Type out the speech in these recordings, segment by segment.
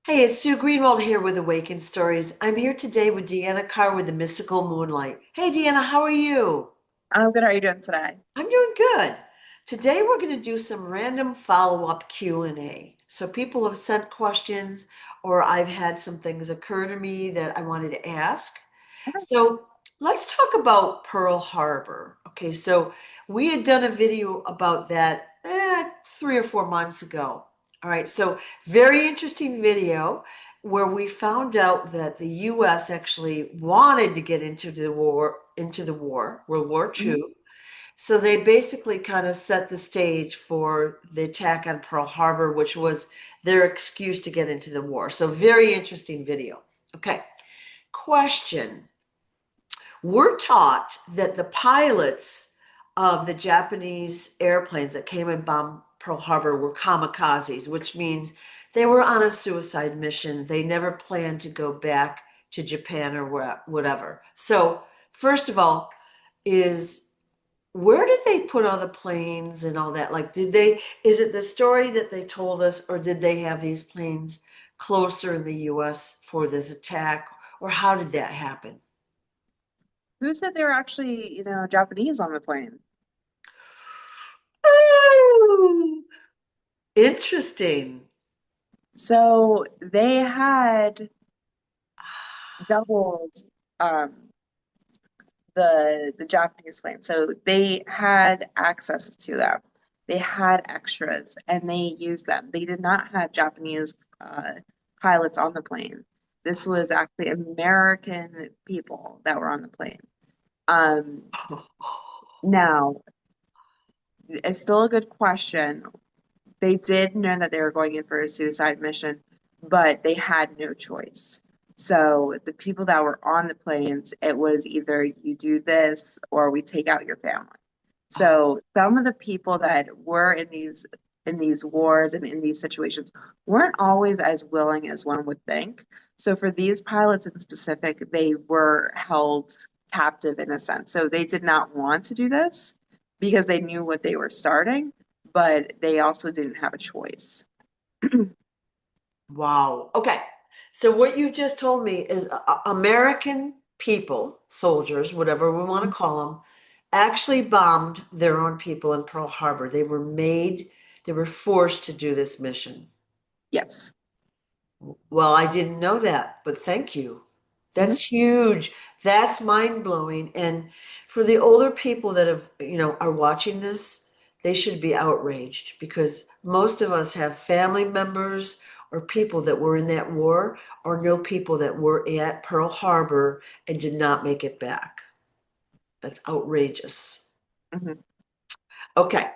Hey, it's Sue Greenwald here with Awakened Stories. I'm here today with Deanna Carr with the Mystical Moonlight. Hey, Deanna, how are you? I'm good. How are you doing today? I'm doing good. Today we're going to do some random follow-up Q&A. So people have sent questions or I've had some things occur to me that I wanted to ask. So let's talk about Pearl Harbor. Okay, so we had done a video about that 3 or 4 months ago. All right, so very interesting video where we found out that the U.S. actually wanted to get into the war, World War Mhm. II. So they basically kind of set the stage for the attack on Pearl Harbor, which was their excuse to get into the war. So very interesting video. Okay, question. We're taught that the pilots of the Japanese airplanes that came and bombed Pearl Harbor were kamikazes, which means they were on a suicide mission. They never planned to go back to Japan or whatever. So, first of all, is where did they put all the planes and all that? Like, is it the story that they told us, or did they have these planes closer in the US for this attack, or how did that happen? Who said they were actually, Japanese on the plane? Oh, interesting. So they had doubled um, the Japanese plane. So they had access to them. They had extras, and they used them. They did not have Japanese pilots on the plane. This was actually American people that were on the plane. Um, Now, it's still a good question. They did know that they were going in for a suicide mission, but they had no choice. So the people that were on the planes, it was either you do this or we take out your family. So some of the people that were in these wars and in these situations weren't always as willing as one would think. So for these pilots in specific, they were held captive in a sense. So they did not want to do this because they knew what they were starting, but they also didn't have a choice. Wow. Okay. So what you've just told me is American people, soldiers, whatever we want to call them, actually bombed their own people in Pearl Harbor. They were forced to do this mission. Yes. Well, I didn't know that, but thank you. Mhm. That's huge. That's mind-blowing. And for the older people that are watching this, they should be outraged because most of us have family members or people that were in that war or know people that were at Pearl Harbor and did not make it back. That's outrageous. Mhm. Okay.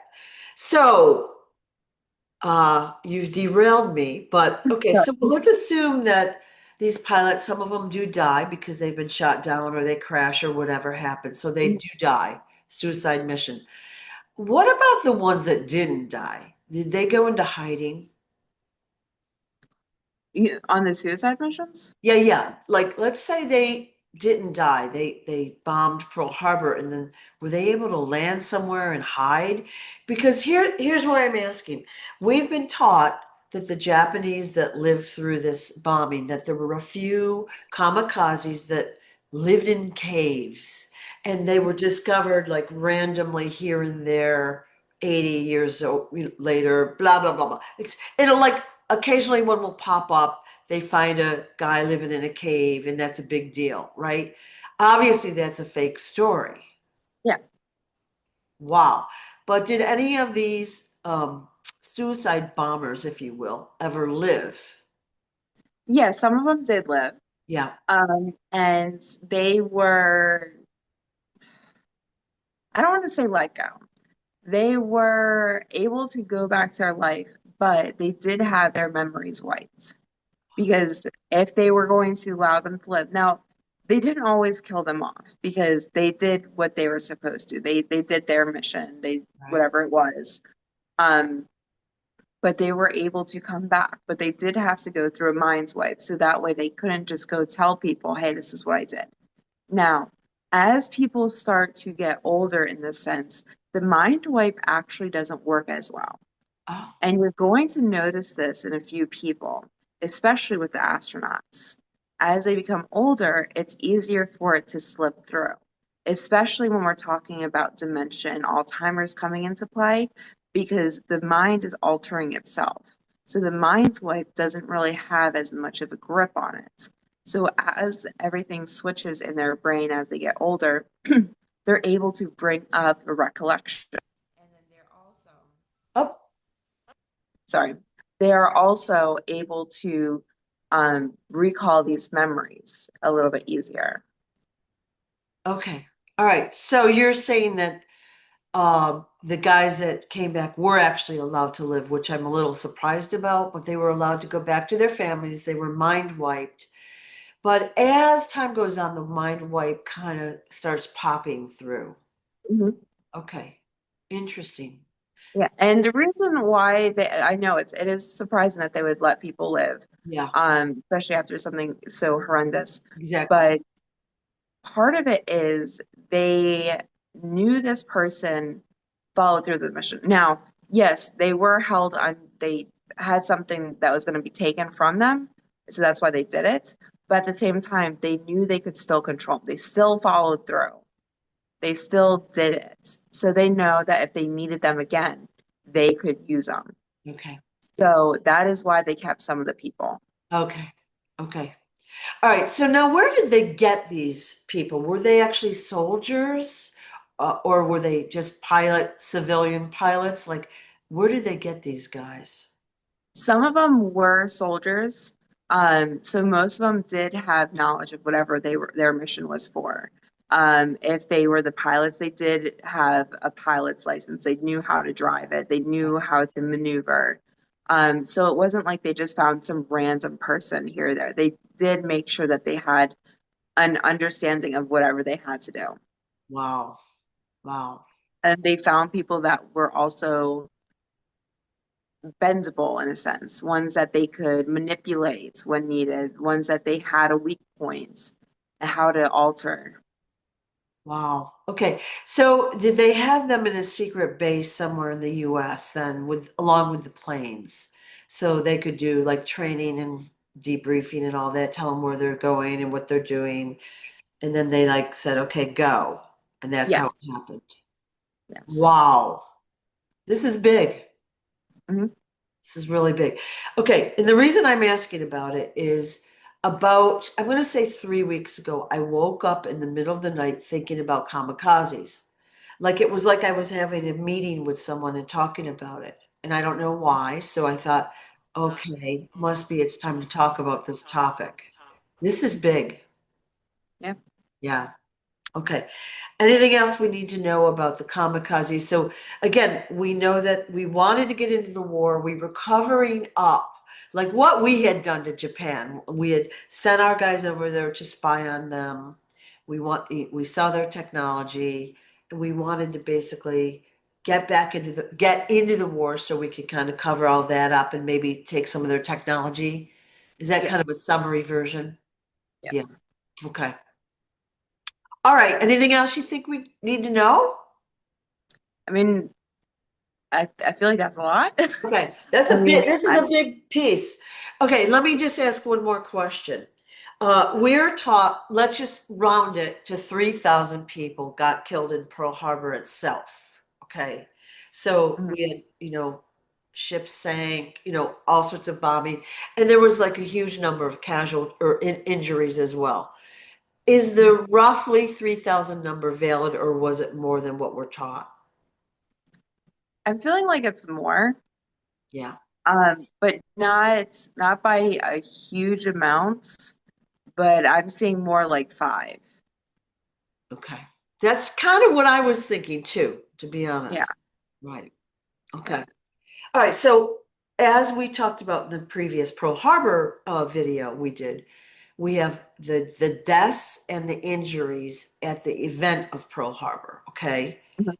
So, you've derailed me, but okay, So, so let's assume that these pilots, some of them do die because they've been shot down or they crash or whatever happens. So they do die, suicide mission. What about the ones that didn't die? Did they go into hiding? on the suicide missions? Yeah, yeah. Like let's say they didn't die. They bombed Pearl Harbor and then were they able to land somewhere and hide? Because here's what I'm asking. We've been taught that the Japanese that lived through this bombing, that there were a few kamikazes that lived in caves and they were discovered like randomly here and there 80 later, blah blah blah blah. It'll like occasionally one will pop up, they find a guy living in a cave and that's a big deal, right? Obviously, that's a fake story. Yeah. Wow. But did any of these suicide bombers, if you will, ever live? Yeah, some of them did live. Yeah. And they were, I don't want to say let go. They were able to go back to their life, but they did have their memories wiped. Because if they were going to allow them to live, now they didn't always kill them off because they did what they were supposed to. They did their mission, they Right. whatever it was. Um, but they were able to come back. But they did have to go through a mind wipe, so that way they couldn't just go tell people, "Hey, this is what I did." Now, as people start to get older in this sense, the mind wipe actually doesn't work as well. Oh, And you're going to notice this in a few people. especially with the astronauts. As they become older, it's easier for it to slip through, especially when we're talking about dementia and Alzheimer's coming into play, because the mind is altering itself. So the mind wipe doesn't really have as much of a grip on it. So as everything switches in their brain as they get older, they're able to bring up a recollection. And then they're also, Oh, sorry, they are also able to recall these memories a little bit easier. okay. All right. So you're saying that the guys that came back were actually allowed to live, which I'm a little surprised about, but they were allowed to go back to their families. They were mind wiped. But as time goes on, the mind wipe kind of starts popping through. Mhm. Okay. Interesting. Yeah, and the reason why I know it is surprising that they would let people live, Yeah, especially after something so horrendous. exactly. But part of it is they knew this person followed through the mission. Now, yes, they were held on, they had something that was going to be taken from them, so that's why they did it. But at the same time, they knew they could still control. They still followed through. They still did it. So they know that if they needed them again, they could use them. Okay. So that is why they kept some of the people. Okay. Okay. All right. So now where did they get these people? Were they actually soldiers or were they just civilian pilots? Like, where did they get these guys? Some of them were soldiers. So most of them did have knowledge of whatever their mission was for. If they were the pilots, they did have a pilot's license. They knew how to drive it. They knew how to maneuver. So it wasn't like they just found some random person here or there. They did make sure that they had an understanding of whatever they had to do. Wow. Wow. And they found people that were also bendable in a sense, ones that they could manipulate when needed, ones that they had a weak point, and how to alter. Wow. Okay. So did they have them in a secret base somewhere in the US then with along with the planes? So they could do like training and debriefing and all that, tell them where they're going and what they're doing. And then they like said, okay, go. And that's how Yes, it happened. yes. Wow. This is big. Mhm. This is really big. Okay, and the reason I'm asking about it is about, I'm going to say 3 weeks ago, I woke up in the middle of the night thinking about kamikazes. Like it was like I was having a meeting with someone and talking about it. And I don't know why. So I thought, okay, must be it's time to talk about this topic. This is big. Yeah. Yeah. Okay. Anything else we need to know about the kamikaze? So again, we know that we wanted to get into the war. We were covering up like what we had done to Japan. We had sent our guys over there to spy on them. We saw their technology and we wanted to basically get into the war so we could kind of cover all that up and maybe take some of their technology. Is that Yes. kind of a summary version? Yeah. Yes. Okay. All right. Anything else you think we need to know? I mean, I feel like that's a lot. Okay, that's I a mean, bit, this is a big piece. Okay, let me just ask one more question. We're taught, let's just round it to 3,000 people got killed in Pearl Harbor itself. Okay, so mhm. we had, ships sank, all sorts of bombing, and there was like a huge number of casual or injuries as well. Is the roughly 3,000 number valid, or was it more than what we're taught? I'm feeling like it's more, Yeah. but not by a huge amount, but I'm seeing more like five. Okay. That's kind of what I was thinking too, to be Yeah. honest. Right. Yeah. Okay. All right. So, as we talked about in the previous Pearl Harbor video we did, we have the deaths and the injuries at the event of Pearl Harbor. Okay. Mhm.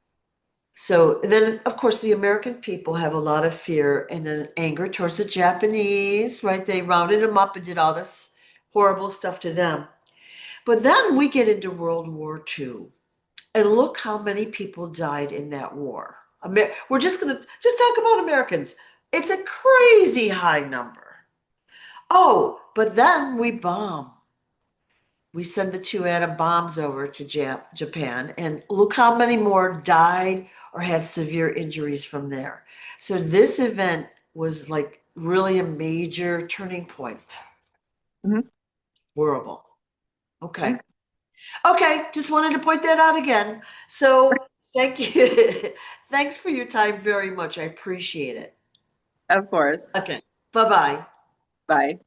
So then, of course, the American people have a lot of fear and then anger towards the Japanese, right? They rounded them up and did all this horrible stuff to them. But then we get into World War II. And look how many people died in that war. We're just going to just talk about Americans. It's a crazy high number. Oh, but then we bomb. We send the two atom bombs over to Japan, and look how many more died or had severe injuries from there. So this event was like really a major turning point. Mhm. Horrible. Okay. Okay. Okay, just wanted to point that out again. So thank you. Thanks for your time very much. I appreciate it. Of course. Okay. Bye-bye. Bye.